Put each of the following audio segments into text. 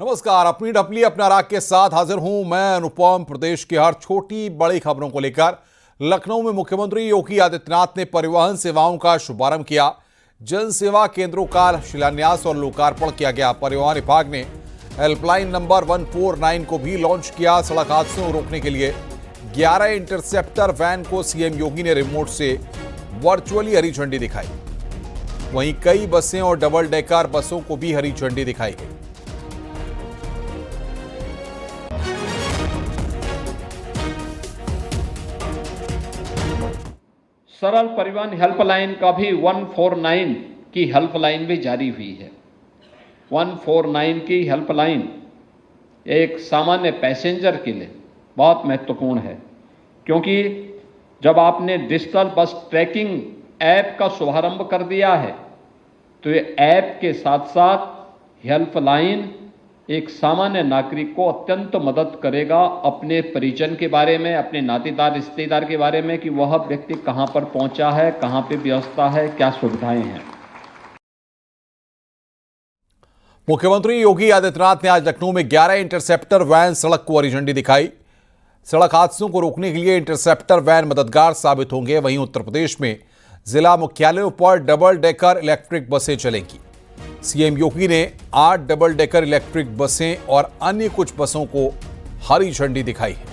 नमस्कार, अपनी डपली अपना राग के साथ हाजिर हूं मैं अनुपम। प्रदेश की हर छोटी बड़ी खबरों को लेकर लखनऊ में मुख्यमंत्री योगी आदित्यनाथ ने परिवहन सेवाओं का शुभारंभ किया। जन सेवा केंद्रों का शिलान्यास और लोकार्पण किया गया। परिवहन विभाग ने हेल्पलाइन नंबर 149 को भी लॉन्च किया। सड़क हादसों को रोकने के लिए 11 इंटरसेप्टर वैन को सीएम योगी ने रिमोट से वर्चुअली हरी झंडी दिखाई। वहीं कई बसें और डबल डेकर बसों को भी हरी झंडी दिखाई गई। सरल परिवहन हेल्पलाइन का भी 149 की हेल्पलाइन भी जारी हुई है। 149 की हेल्पलाइन एक सामान्य पैसेंजर के लिए बहुत महत्वपूर्ण है, क्योंकि जब आपने डिजिटल बस ट्रैकिंग ऐप का शुभारंभ कर दिया है तो ये ऐप के साथ साथ हेल्पलाइन एक सामान्य नागरिक को अत्यंत मदद करेगा अपने परिजन के बारे में, अपने नातेदार रिश्तेदार के बारे में कि वह व्यक्ति कहां पर पहुंचा है, कहां पे व्यवस्था है, क्या सुविधाएं हैं। मुख्यमंत्री योगी आदित्यनाथ ने आज लखनऊ में 11 इंटरसेप्टर वैन सड़क को हरी झंडी दिखाई। सड़क हादसों को रोकने के लिए इंटरसेप्टर वैन मददगार साबित होंगे। वहीं उत्तर प्रदेश में जिला मुख्यालयों पर डबल डेकर इलेक्ट्रिक बसें चलेंगी। सीएम योगी ने 8 डबल डेकर इलेक्ट्रिक बसें और अन्य कुछ बसों को हरी झंडी दिखाई है।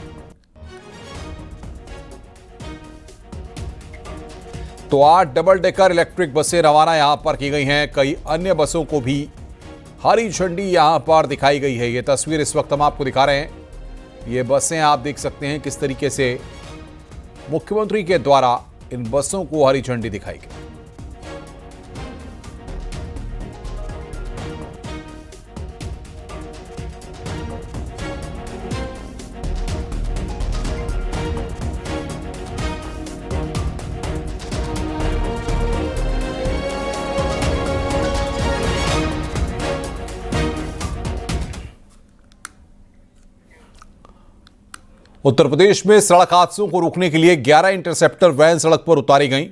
तो 8 डबल डेकर इलेक्ट्रिक बसें रवाना यहां पर की गई हैं। कई अन्य बसों को भी हरी झंडी यहां पर दिखाई गई है। ये तस्वीर इस वक्त हम आपको दिखा रहे हैं। ये बसें आप देख सकते हैं किस तरीके से मुख्यमंत्री के द्वारा इन बसों को हरी झंडी दिखाई गई। उत्तर प्रदेश में सड़क हादसों को रोकने के लिए 11 इंटरसेप्टर वैन सड़क पर उतारी गई।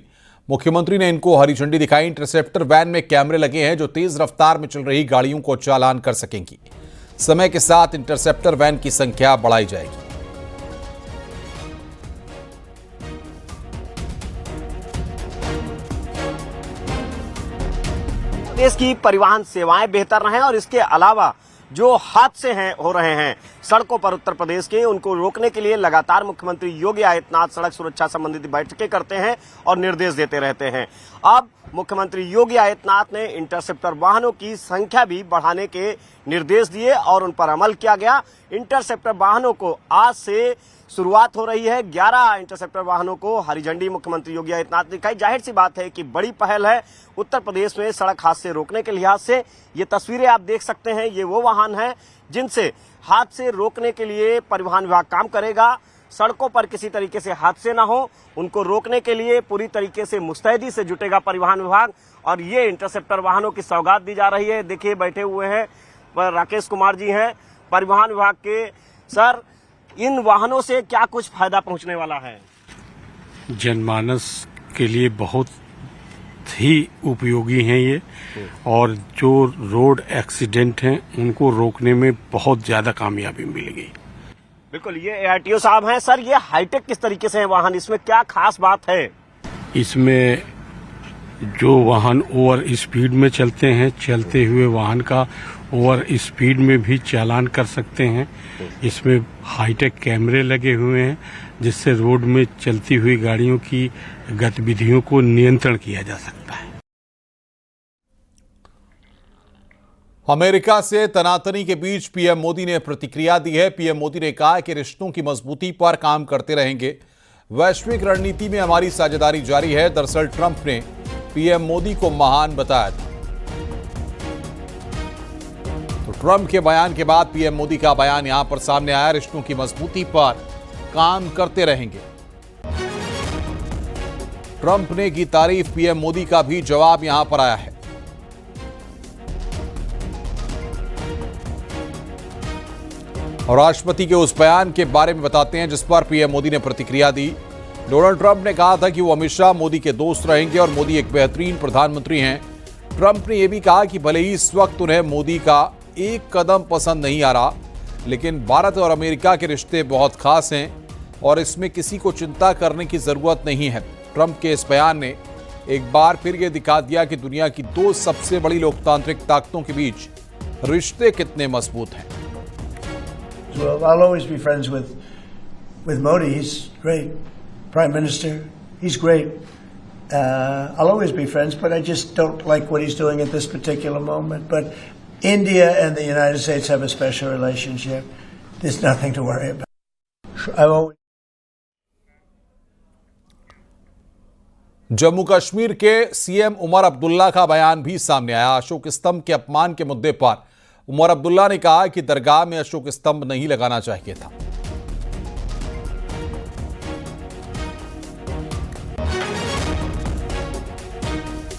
मुख्यमंत्री ने इनको हरी झंडी दिखाई। इंटरसेप्टर वैन में कैमरे लगे हैं जो तेज रफ्तार में चल रही गाड़ियों को चालान कर सकेंगी। समय के साथ इंटरसेप्टर वैन की संख्या बढ़ाई जाएगी। देश की परिवहन सेवाएं बेहतर रहें और इसके अलावा जो हादसे हो रहे हैं सड़कों पर उत्तर प्रदेश के, उनको रोकने के लिए लगातार मुख्यमंत्री योगी आदित्यनाथ सड़क सुरक्षा संबंधित बैठकें करते हैं और निर्देश देते रहते हैं। अब मुख्यमंत्री योगी आदित्यनाथ ने इंटरसेप्टर वाहनों की संख्या भी बढ़ाने के निर्देश दिए और उन पर अमल किया गया। इंटरसेप्टर वाहनों को आज से शुरुआत हो रही है। 11 इंटरसेप्टर वाहनों को हरी झंडी मुख्यमंत्री योगी आदित्यनाथ ने दिखाई। जाहिर सी बात है कि बड़ी पहल है उत्तर प्रदेश में सड़क हादसे रोकने के लिहाज से। ये तस्वीरें आप देख सकते हैं, ये वो वाहन हैं जिनसे हादसे रोकने के लिए परिवहन विभाग काम करेगा। सड़कों पर किसी तरीके से हादसे ना हो, उनको रोकने के लिए पूरी तरीके से मुस्तैदी से जुटेगा परिवहन विभाग। और ये इंटरसेप्टर वाहनों की सौगात दी जा रही है। देखिए बैठे हुए हैं राकेश कुमार जी हैं परिवहन विभाग के। सर, इन वाहनों से क्या कुछ फायदा पहुंचने वाला है? जनमानस के लिए बहुत ही उपयोगी हैं ये, और जो रोड एक्सीडेंट हैं उनको रोकने में बहुत ज्यादा कामयाबी मिलेगी। बिल्कुल, ये एआरटीओ साहब हैं। सर, ये हाईटेक किस तरीके से है वाहन, इसमें क्या खास बात है? इसमें जो वाहन ओवर स्पीड में चलते हैं, चलते हुए वाहन का ओवर स्पीड में भी चालान कर सकते हैं। इसमें हाईटेक कैमरे लगे हुए हैं जिससे रोड में चलती हुई गाड़ियों की गतिविधियों को नियंत्रण किया जा सकता है। अमेरिका से तनातनी के बीच पीएम मोदी ने प्रतिक्रिया दी है। पीएम मोदी ने कहा कि रिश्तों की मजबूती पर काम करते रहेंगे। वैश्विक रणनीति में हमारी साझेदारी जारी है। दरअसल ट्रंप ने पीएम मोदी को महान बताया था। तो ट्रंप के बयान के बाद पीएम मोदी का बयान यहां पर सामने आया। रिश्तों की मजबूती पर काम करते रहेंगे। ट्रंप ने की तारीफ, पीएम मोदी का भी जवाब यहां पर आया है। और राष्ट्रपति के उस बयान के बारे में बताते हैं जिस पर पीएम मोदी ने प्रतिक्रिया दी। डोनाल्ड ट्रंप ने कहा था कि वो हमेशा मोदी के दोस्त रहेंगे और मोदी एक बेहतरीन प्रधानमंत्री हैं। ट्रंप ने यह भी कहा कि भले ही इस वक्त उन्हें मोदी का एक कदम पसंद नहीं आ रहा, लेकिन भारत और अमेरिका के रिश्ते बहुत खास हैं और इसमें किसी को चिंता करने की जरूरत नहीं है। ट्रंप के इस बयान ने एक बार फिर यह दिखा दिया कि दुनिया की दो सबसे बड़ी लोकतांत्रिक ताकतों के बीच रिश्ते कितने मजबूत हैं। Well, I'll always be friends with Modi. He's great. Prime Minister, he's great. I'll always be friends, but I just don't like what he's doing at this particular moment. But India and the United States have a special relationship. There's nothing to worry about. I've always Jammu Kashmir के CM Omar Abdullah का बयान भी सामने आया। अशोक स्तंभ के अपमान के मुद्दे पर उमर अब्दुल्ला ने कहा कि दरगाह में अशोक स्तंभ नहीं लगाना चाहिए था।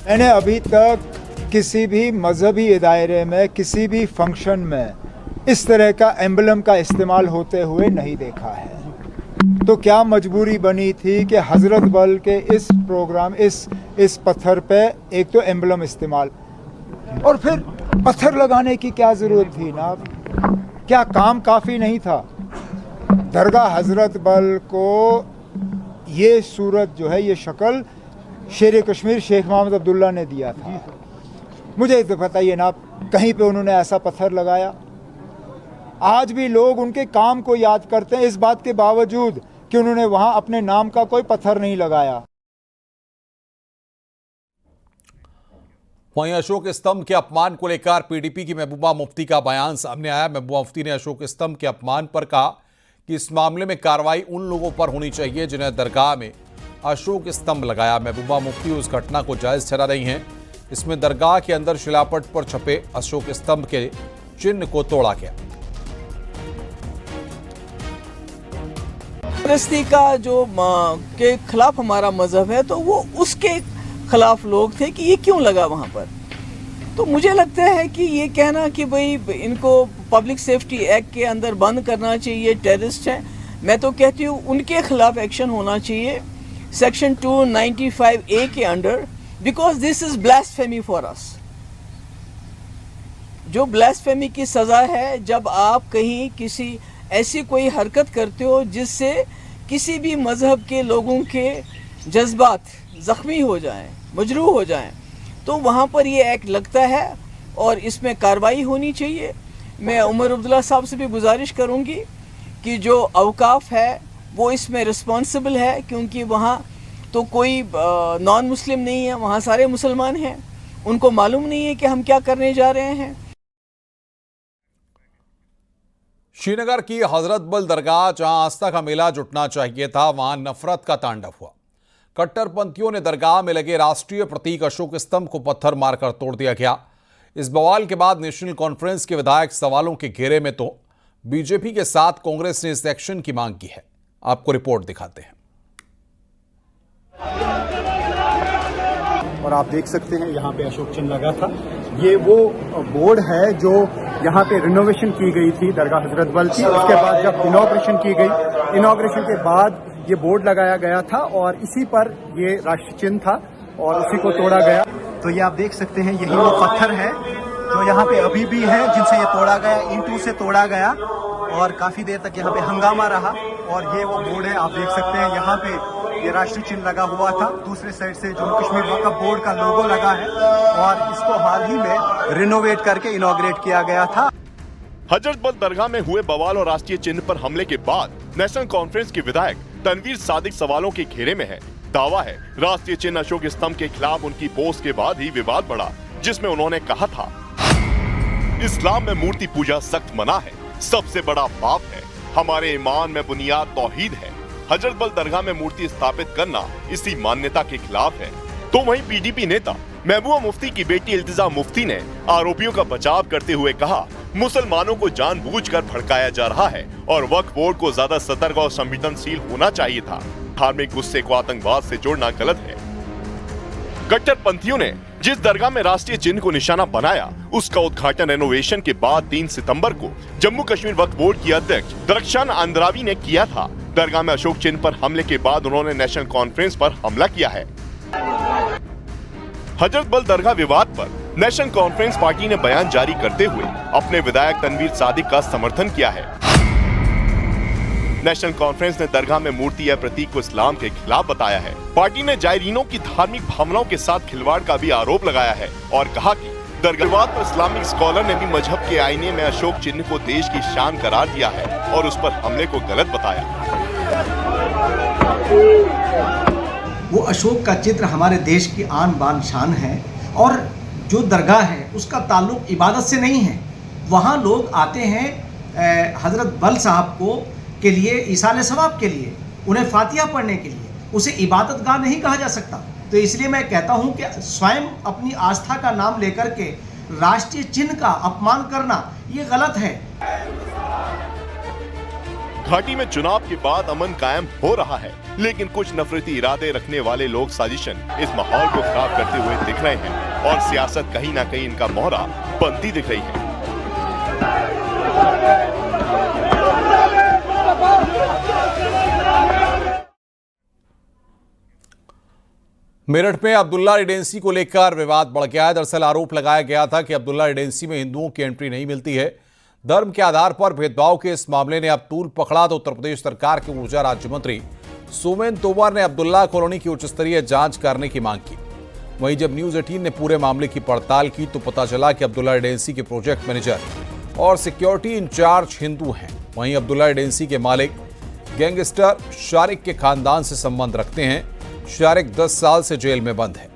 मैंने अभी तक किसी भी मजहबी दायरे में, किसी भी फंक्शन में इस तरह का एम्बलम का इस्तेमाल होते हुए नहीं देखा है। तो क्या मजबूरी बनी थी कि हजरत बल के इस प्रोग्राम, इस पत्थर पे एक तो एम्बलम इस्तेमाल और फिर पत्थर लगाने की क्या जरूरत थी ना? क्या काम काफी नहीं था? दरगाह हजरत बल को ये सूरत जो है, ये शक्ल शेर कश्मीर शेख मोहम्मद अब्दुल्ला ने दिया था। मुझे तो बताइए ना, कहीं पे उन्होंने ऐसा पत्थर लगाया? आज भी लोग उनके काम को याद करते हैं, इस बात के बावजूद कि उन्होंने वहां अपने नाम का कोई पत्थर नहीं लगाया। वहीं अशोक स्तंभ के अपमान को लेकर पीडीपी की महबूबा मुफ्ती का बयान सामने आया। महबूबा मुफ्ती ने अशोक स्तंभ के अपमान पर कहा कि इस मामले में कार्रवाई उन लोगों पर होनी चाहिए जिन्हें दरगाह में अशोक स्तंभ लगाया। महबूबा मुफ्ती उस घटना को जायज ठहरा रही हैं। इसमें दरगाह के अंदर शिलापट पर छपे अशोक स्तंभ के चिन्ह को तोड़ा गया। परस्ती का जो के खिलाफ हमारा मजहब है, तो वो उसके खिलाफ लोग थे कि ये क्यों लगा वहाँ पर। तो मुझे लगता है कि ये कहना कि भाई इनको पब्लिक सेफ्टी एक्ट के अंदर बंद करना चाहिए, टेररिस्ट हैं, मैं तो कहती हूँ उनके खिलाफ एक्शन होना चाहिए सेक्शन 295A के under, because this is blasphemy for us. जो ब्लास्फेमी की सज़ा है जब आप कहीं किसी ऐसी कोई हरकत करते हो जिससे किसी भी मज़हब के लोगों के जज्बात ज़ख्मी हो जाएं, मजरूह हो जाएं, तो वहाँ पर ये एक्ट लगता है और इसमें कार्रवाई होनी चाहिए। मैं उमर अब्दुल्ला साहब से भी गुजारिश करूँगी कि जो अवकाफ़ है वो इसमें रिस्पॉन्सिबल है, क्योंकि वहाँ तो कोई नॉन मुस्लिम नहीं है, वहाँ सारे मुसलमान हैं, उनको मालूम नहीं है कि हम क्या करने जा रहे हैं। श्रीनगर की हजरत बल दरगाह, जहां आस्था का मेला जुटना चाहिए था, वहां नफरत का तांडव हुआ। कट्टरपंथियों ने दरगाह में लगे राष्ट्रीय प्रतीक अशोक स्तंभ को पत्थर मारकर तोड़ दिया गया। इस बवाल के बाद नेशनल कॉन्फ्रेंस के विधायक सवालों के घेरे में, तो बीजेपी के साथ कांग्रेस ने इस एक्शन की मांग की है। आपको रिपोर्ट दिखाते हैं। और आप देख सकते हैं यहाँ पे अशोक चिन्ह लगा था। ये वो बोर्ड है जो यहाँ पे रिनोवेशन की गई थी दरगाह हजरत बल की। उसके बाद जब इनॉग्रेशन की गई, इनॉग्रेशन के बाद ये बोर्ड लगाया गया था और इसी पर ये राष्ट्र चिन्ह था और उसी को तोड़ा गया। तो ये आप देख सकते हैं, यही वो पत्थर है जो यहाँ पे अभी भी है, जिनसे ये तोड़ा गया, ईंटों से तोड़ा गया और काफी देर तक यहाँ पे हंगामा रहा। और ये वो बोर्ड है, आप देख सकते हैं यहाँ पे ये राष्ट्रीय चिन्ह लगा हुआ था। दूसरे साइड से जम्मू कश्मीर वक्फ बोर्ड का लोगो लगा है और इसको हाल ही में रिनोवेट करके इनॉग्रेट किया गया था। हजरत बल दरगाह में हुए बवाल और राष्ट्रीय चिन्ह पर हमले के बाद नेशनल कॉन्फ्रेंस के विधायक तनवीर सादिक सवालों के घेरे में है। दावा है राष्ट्रीय चिन्ह अशोक स्तंभ के खिलाफ उनकी पोस्ट के बाद ही विवाद बढ़ा, जिसमें उन्होंने कहा था, इस्लाम में मूर्ति पूजा सख्त मना है, सबसे बड़ा पाप है, हमारे ईमान में बुनियाद तौहीद है। हजरत बल दरगाह में मूर्ति स्थापित करना इसी मान्यता के खिलाफ है। तो वहीं पीडीपी नेता महबूबा मुफ्ती की बेटी इल्तिजा मुफ्ती ने आरोपियों का बचाव करते हुए कहा, मुसलमानों को जानबूझकर भड़काया जा रहा है और वक्फ बोर्ड को ज्यादा सतर्क और संवेदनशील होना चाहिए था। धार्मिक गुस्से को आतंकवाद से जोड़ना गलत है। कट्टरपंथियों ने जिस दरगाह में राष्ट्रीय चिन्ह को निशाना बनाया, उसका उद्घाटन रेनोवेशन के बाद 3 सितंबर को जम्मू कश्मीर वक्फ बोर्ड की अध्यक्ष दरख्शान अंद्रावी ने किया था। दरगाह में अशोक चिन्ह पर हमले के बाद उन्होंने नेशनल कॉन्फ्रेंस पर हमला किया है। हजरत बल दरगाह विवाद पर नेशनल कॉन्फ्रेंस पार्टी ने बयान जारी करते हुए अपने विधायक तनवीर सादिक का समर्थन किया है। नेशनल कॉन्फ्रेंस ने दरगाह में मूर्ति या प्रतीक को इस्लाम के खिलाफ बताया है। पार्टी ने जायरीनों की धार्मिक भावनाओं के साथ खिलवाड़ का भी आरोप लगाया है और कहा कि दरगाह पर इस्लामिक स्कॉलर ने भी मजहब के आईने में अशोक चिन्ह को देश की शान करार दिया है और उस पर हमले को गलत बताया। वो अशोक का चित्र हमारे देश की आन बान शान है और जो दरगाह है उसका ताल्लुक इबादत से नहीं है। वहाँ लोग आते हैं हजरत बल साहब को के लिए ईसाले सवाब के लिए, उन्हें फातिहा पढ़ने के लिए। उसे इबादत गाह नहीं कहा जा सकता। तो इसलिए मैं कहता हूं कि स्वयं अपनी आस्था का नाम लेकर के राष्ट्रीय चिन्ह का अपमान करना ये गलत है। घाटी में चुनाव के बाद अमन कायम हो रहा है, लेकिन कुछ नफरती इरादे रखने वाले लोग साजिशन इस माहौल को खराब करते हुए दिख रहे हैं और सियासत कहीं ना कहीं इनका मोहरा बनती दिख रही है। मेरठ में अब्दुल्ला रेजिडेंसी को लेकर विवाद बढ़ गया है। दरअसल आरोप लगाया गया था कि अब्दुल्ला रेजिडेंसी में हिंदुओं की एंट्री नहीं मिलती है। धर्म के आधार पर भेदभाव के इस मामले ने अब तूल पकड़ा तो उत्तर प्रदेश सरकार के ऊर्जा राज्य मंत्री सोमेन तोमर ने अब्दुल्ला कॉलोनी की उच्च स्तरीय जांच करने की मांग की। वहीं जब न्यूज 18 ने पूरे मामले की पड़ताल की तो पता चला कि अब्दुल्ला रेजिडेंसी के प्रोजेक्ट मैनेजर और सिक्योरिटी इंचार्ज हिंदू हैं। वहीं अब्दुल्ला रेजिडेंसी के मालिक गैंगस्टर शारिक के खानदान से संबंध रखते हैं। शारिक 10 साल से जेल में बंद है।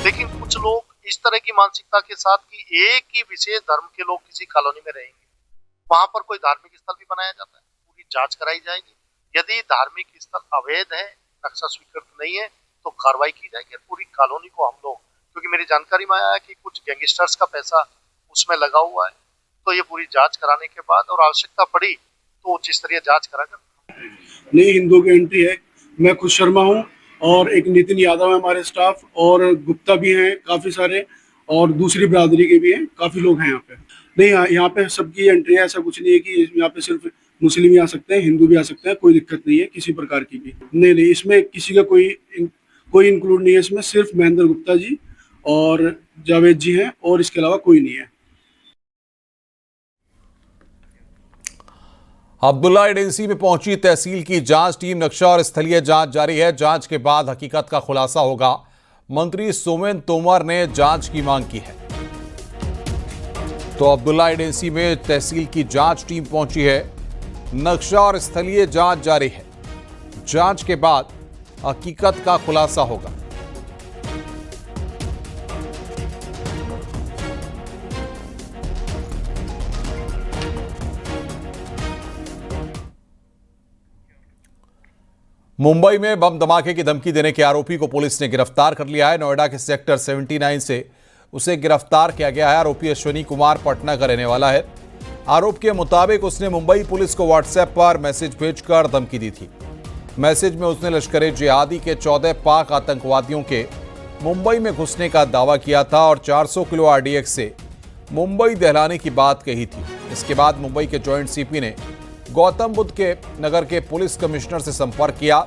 लेकिन कुछ लोग इस तरह की मानसिकता के साथ कि एक ही विशेष धर्म के लोग किसी कॉलोनी में रहेंगे, वहां पर कोई धार्मिक स्थल भी बनाया जाता है, पूरी जांच कराई जाएगी। यदि धार्मिक स्थल अवैध है, नक्शा स्वीकृत नहीं है, तो कार्रवाई की जाएगी। पूरी कॉलोनी को हम लोग, क्योंकि मेरी जानकारी में आया कि कुछ गैंगस्टर्स का पैसा उसमें लगा हुआ है, तो ये पूरी जांच कराने के बाद और आवश्यकता पड़ी तो उच्च स्तरीय जांच कराकर नई हिंदुओं की एंट्री है। मैं खुद शर्मा हूँ और एक नितिन यादव है हमारे स्टाफ, और गुप्ता भी हैं काफी सारे, और दूसरी बिरादरी के भी हैं, काफी लोग हैं यहाँ पे। नहीं, यहाँ पे सबकी एंट्री है, ऐसा कुछ नहीं है कि यहाँ पे सिर्फ मुस्लिम ही आ सकते हैं, हिंदू भी आ सकते हैं, कोई दिक्कत नहीं है किसी प्रकार की भी। नहीं, इसमें किसी का कोई इंक्लूड नहीं है। इसमें सिर्फ महेंद्र गुप्ता जी और जावेद जी हैं और इसके अलावा कोई नहीं है। अब्दुल्ला रेजिडेंसी में पहुंची तहसील की जांच टीम, नक्शा और स्थलीय जांच जारी है। जांच के बाद हकीकत का खुलासा होगा। मंत्री सोमेन तोमर ने जांच की मांग की है। तो अब्दुल्ला रेजिडेंसी में तहसील की जांच टीम पहुंची है, नक्शा और स्थलीय जांच जारी है। जांच के बाद हकीकत का खुलासा होगा। मुंबई में बम धमाके की धमकी देने के आरोपी को पुलिस ने गिरफ्तार कर लिया है। नोएडा के सेक्टर 79 से उसे गिरफ्तार किया गया है। आरोपी अश्विनी कुमार पटना का रहने वाला है। आरोप के मुताबिक उसने मुंबई पुलिस को व्हाट्सएप पर मैसेज भेजकर धमकी दी थी। मैसेज में उसने लश्कर-ए-जिहादी के 14 पाक आतंकवादियों के मुंबई में घुसने का दावा किया था और 400 किलो आरडीएक्स से मुंबई दहलाने की बात कही थी। इसके बाद मुंबई के जॉइंट सीपी ने गौतम बुद्ध के नगर के पुलिस कमिश्नर से संपर्क किया।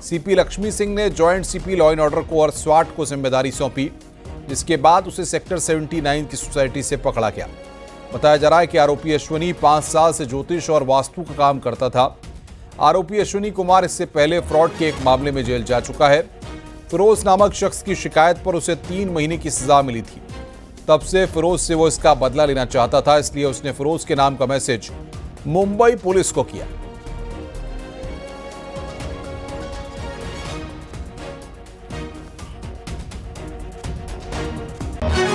सीपी लक्ष्मी सिंह ने joint CP law and order को और स्वाट को जिम्मेदारी सौंपी, जिसके बाद उसे सेक्टर 79 की सोसाइटी से पकड़ा गया। बताया जा रहा है कि आरोपी अश्विनी 5 साल से ज्योतिष और वास्तु का काम करता था। आरोपी अश्विनी कुमार इससे पहले फ्रॉड के एक मामले में जेल जा चुका है। फिरोज नामक शख्स की शिकायत पर उसे 3 महीने की सजा मिली थी। तब से फिरोज से वो इसका बदला लेना चाहता था, इसलिए उसने फिरोज के नाम का मैसेज मुंबई पुलिस को किया।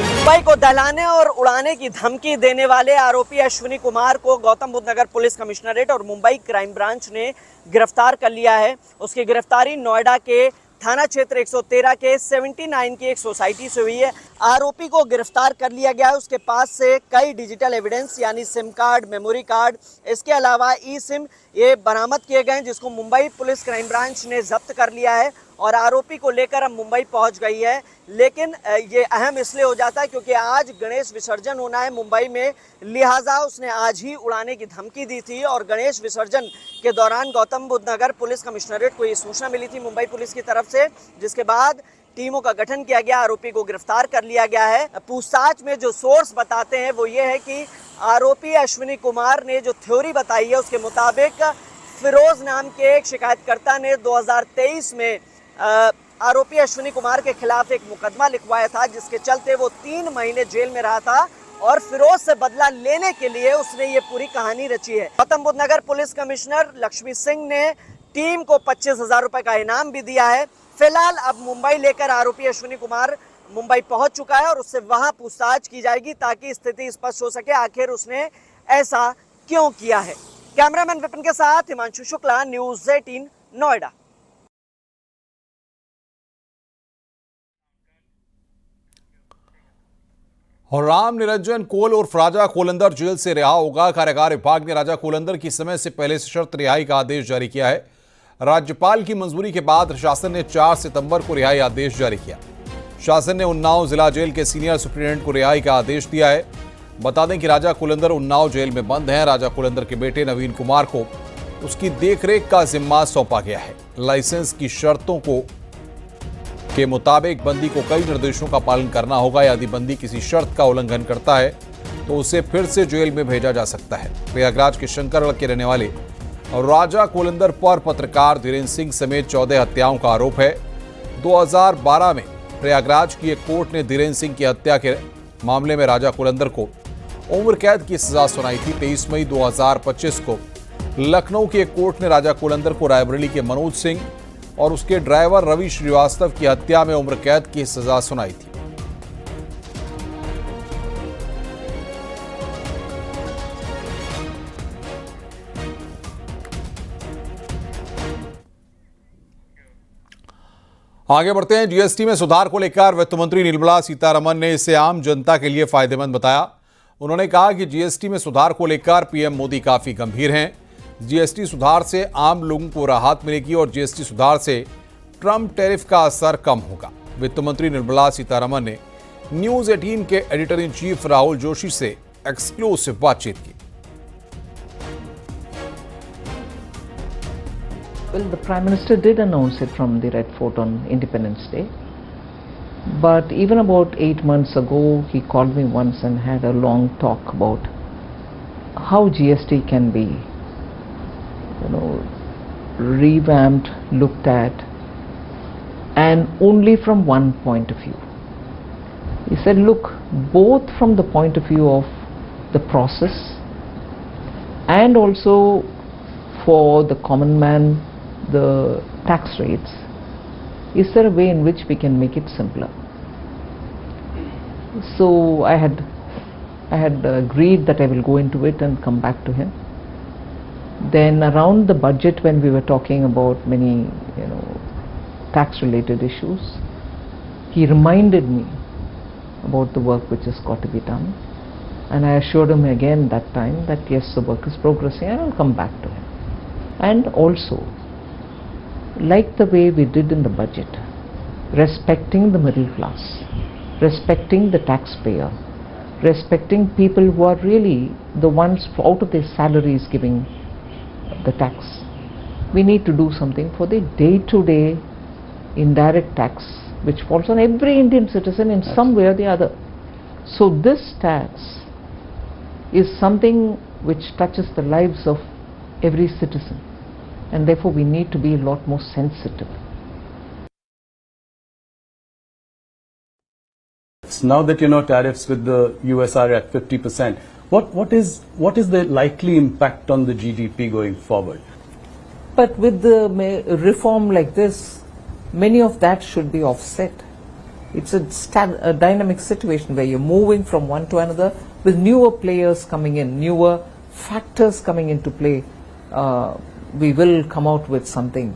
मुंबई को दहलाने और उड़ाने की धमकी देने वाले आरोपी अश्विनी कुमार को गौतम बुद्ध नगर पुलिस कमिश्नरेट और मुंबई क्राइम ब्रांच ने गिरफ्तार कर लिया है। उसकी गिरफ्तारी नोएडा के थाना क्षेत्र 113 के 79 की एक सोसाइटी से हुई है। आरोपी को गिरफ्तार कर लिया गया है। उसके पास से कई डिजिटल एविडेंस यानी सिम कार्ड, मेमोरी कार्ड, इसके अलावा ई सिम ये बरामद किए गए हैं, जिसको मुंबई पुलिस क्राइम ब्रांच ने जब्त कर लिया है और आरोपी को लेकर अब मुंबई पहुंच गई है। लेकिन ये अहम इसलिए हो जाता है क्योंकि आज गणेश विसर्जन होना है मुंबई में, लिहाजा उसने आज ही उड़ाने की धमकी दी थी। और गणेश विसर्जन के दौरान गौतम बुद्ध नगर पुलिस कमिश्नरेट को ये सूचना मिली थी मुंबई पुलिस की तरफ से, जिसके बाद टीमों का गठन किया गया, आरोपी को गिरफ्तार कर लिया गया है। पूछताछ में जो सोर्स बताते हैं वो ये है कि आरोपी अश्विनी कुमार ने जो थ्योरी बताई है उसके मुताबिक फिरोज नाम के एक शिकायतकर्ता ने 2023 में आरोपी अश्विनी कुमार के खिलाफ एक मुकदमा लिखवाया था, जिसके चलते वो 3 महीने जेल में रहा था और फिरोज से बदला लेने के लिए उसने ये पूरी कहानी रची है। गौतम बुद्ध नगर पुलिस कमिश्नर लक्ष्मी सिंह ने टीम को 25,000 रुपए का इनाम भी दिया है। फिलहाल अब मुंबई लेकर आरोपी अश्विनी कुमार मुंबई पहुंच चुका है और उससे वहां पूछताछ की जाएगी ताकि स्थिति स्पष्ट हो सके आखिर उसने ऐसा क्यों किया है। कैमरामैन विपिन के साथ हिमांशु शुक्ला, न्यूज़ 18 नोएडा। और राम निरंजन कोल उर्फ राजा कोलंदर जेल से रिहा होगा। कारागार विभाग ने राजा कोलंदर की समय से पहले सशर्त रिहाई का आदेश जारी किया है। राज्यपाल की मंजूरी के बाद शासन ने 4 सितंबर को रिहाई आदेश जारी किया। शासन ने उन्नाव जिला जेल के सीनियर सुप्रीटेंडेंट को रिहाई का आदेश दिया है। बता दें कि राजा कोलंदर उन्नाव जेल में बंद हैं। राजा कोलंदर के बेटे नवीन कुमार को उसकी देखरेख का जिम्मा सौंपा गया है। लाइसेंस की शर्तों के मुताबिक बंदी को कई निर्देशों का पालन करना होगा। यदि बंदी किसी शर्त का उल्लंघन करता है तो उसे फिर से जेल में भेजा जा सकता है। प्रयागराज के शंकरगढ़ के रहने वाले राजा कोलंदर पर पत्रकार धीरेन्द्र सिंह समेत 14 हत्याओं का आरोप है। 2012 में प्रयागराज की एक कोर्ट ने धीरेन्द्र सिंह की हत्या के मामले में राजा कोलंदर को उम्र कैद की सजा सुनाई थी। 23 मई 2025 को लखनऊ की एक कोर्ट ने राजा कोलंदर को रायबरेली के मनोज सिंह और उसके ड्राइवर रवि श्रीवास्तव की हत्या में उम्र कैद की सजा सुनाई थी। आगे बढ़ते हैं। जीएसटी में सुधार को लेकर वित्त मंत्री निर्मला सीतारमण ने इसे आम जनता के लिए फायदेमंद बताया। उन्होंने कहा कि जीएसटी में सुधार को लेकर पीएम मोदी काफी गंभीर हैं। जीएसटी सुधार से आम लोगों को राहत मिलेगी और जीएसटी सुधार से ट्रम्प टैरिफ का असर कम होगा। वित्त मंत्री निर्मला सीतारमण ने न्यूज़ 18 के editor in chief Rahul Joshi से एक्सक्लूसिव बातचीत की। Well, the Prime Minister did announce it from the Red Fort on Independence Day. But even about 8 months ago, he called me once and had a long talk about how GST can be, revamped, looked at, and only from one point of view. He said, look, both from the point of view of the process and also for the common man, the tax rates, is there a way in which we can make it simpler? So I had agreed that I will go into it and come back to him. Then around the budget, when we were talking about many tax related issues, he reminded me about the work which has got to be done, and I assured him again that time that yes, the work is progressing and I'll come back to him. And also, like the way we did in the budget, respecting the middle class, respecting the taxpayer, respecting people who are really the ones out of their salaries giving the tax. We need to do something for the day-to-day indirect tax which falls on every Indian citizen in some way or the other. So this tax is something which touches the lives of every citizen, and therefore we need to be a lot more sensitive. Now that tariffs with the US are at 50%, what is the likely impact on the GDP going forward? But with the reform like this, many of that should be offset. It's a dynamic situation where you're moving from one to another with newer players coming in, newer factors coming into play. We will come out with something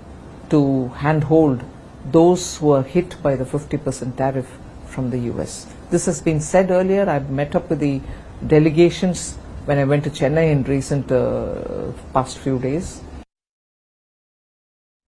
to handhold those who are hit by the 50% tariff from the US. This has been said earlier. I've met up with the delegations when I went to Chennai in recent past few days.